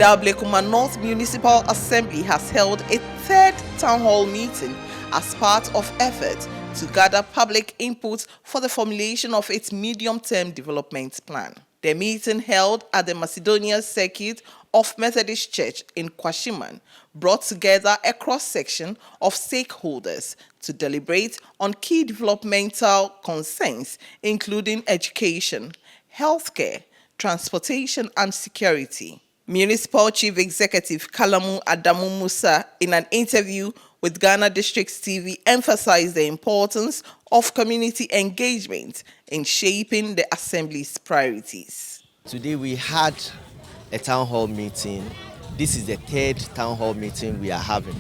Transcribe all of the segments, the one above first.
The Ablekuma North Municipal Assembly has held a third town hall meeting as part of efforts to gather public input for the formulation of its medium-term development plan. The meeting held at the Macedonian Circuit of Methodist Church in Kwashiman brought together a cross-section of stakeholders to deliberate on key developmental concerns, including education, healthcare, transportation, and security. Municipal Chief Executive Kalamu Adamu Musa, in an interview with Ghanadistricts TV, emphasized the importance of community engagement in shaping the Assembly's priorities. Today we had a town hall meeting. This is the third town hall meeting we are having,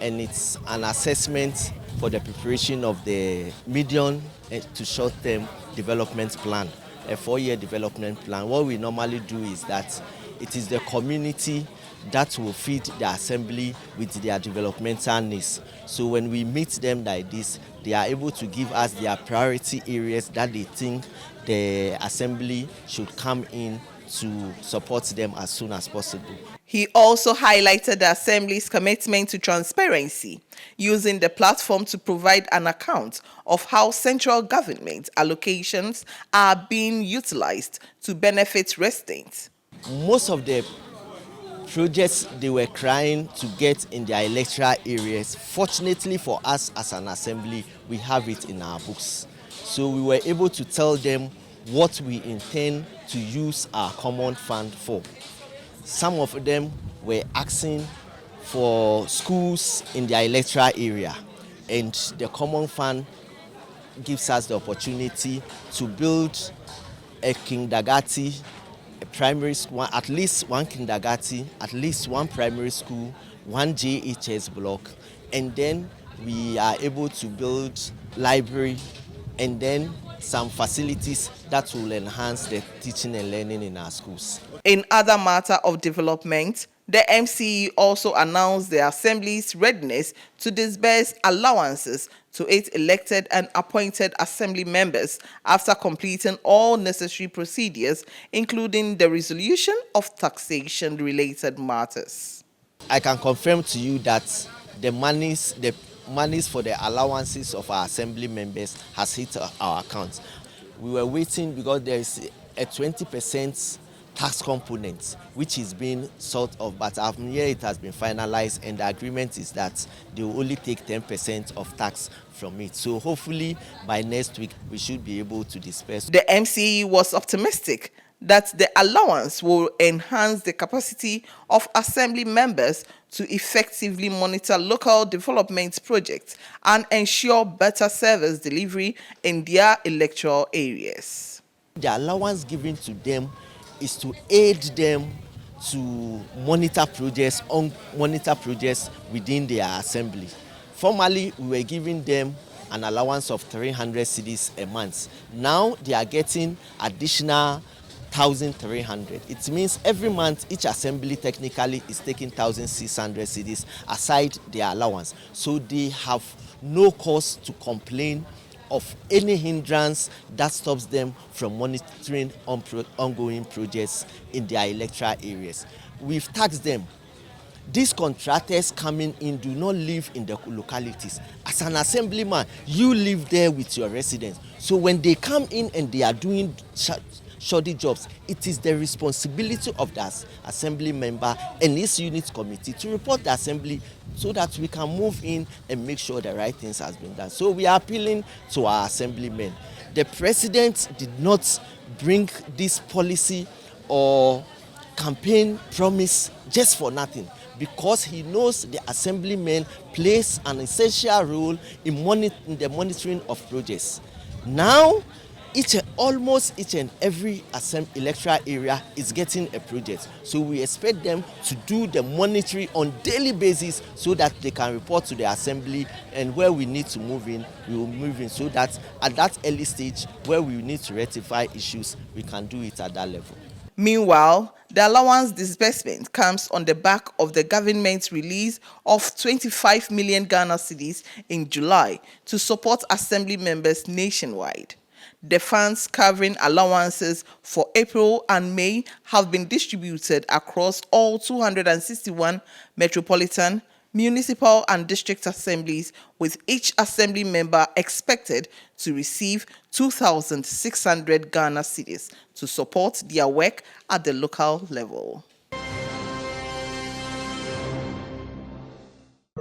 and it's an assessment for the preparation of the medium to short-term development plan, a 4-year development plan. What we normally do is that it is the community that will feed the assembly with their developmental needs. So when we meet them like this, they are able to give us their priority areas that they think the assembly should come in to support them as soon as possible. He also highlighted the Assembly's commitment to transparency, using the platform to provide an account of how central government allocations are being utilized to benefit residents. Most of the projects they were trying to get in their electoral areas, fortunately for us as an assembly, we have it in our books. So we were able to tell them what we intend to use our common fund for. Some of them were asking for schools in their electoral area, and the common fund gives us the opportunity to build a kindergarten, a primary school, at least one kindergarten, at least one primary school, one JHS block, and then we are able to build library and then some facilities that will enhance the teaching and learning in our schools. In other matter of development, the MCE also announced the Assembly's readiness to disburse allowances to its elected and appointed Assembly members after completing all necessary procedures, including the resolution of taxation-related matters. I can confirm to you that the monies for the allowances of our Assembly members has hit our accounts. We were waiting because there is a 20% tax component which is being sort of, but from here it has been finalized, and the agreement is that they will only take 10% of tax from it. So hopefully by next week we should be able to disperse. The MCE was optimistic that the allowance will enhance the capacity of Assembly members to effectively monitor local development projects and ensure better service delivery in their electoral areas. The allowance given to them is to aid them to monitor projects within their assembly. Formerly, we were giving them an allowance of 300 cedis a month. Now they are getting additional 1,300. It means every month each assembly technically is taking 1,600 cedis aside their allowance. So they have no cause to complain of any hindrance that stops them from monitoring ongoing projects in their electoral areas. We've taxed them. These contractors coming in do not live in the localities. As an assemblyman, you live there with your residents. So when they come in and they are doing shoddy jobs, it is the responsibility of the assembly member and his unit committee to report the assembly so that we can move in and make sure the right things has been done. So we are appealing to our assemblymen. The president did not bring this policy or campaign promise just for nothing, because he knows the assemblymen plays an essential role in the monitoring of projects. Now, almost each and every electoral area is getting a project. So we expect them to do the monitoring on daily basis so that they can report to the assembly, and where we need to move in, we will move in, so that at that early stage where we need to rectify issues, we can do it at that level. Meanwhile, the allowance disbursement comes on the back of the government's release of 25 million Ghana cedis in July to support assembly members nationwide. The funds covering allowances for April and May have been distributed across all 261 metropolitan, municipal and district assemblies, with each assembly member expected to receive 2,600 Ghana cedis to support their work at the local level.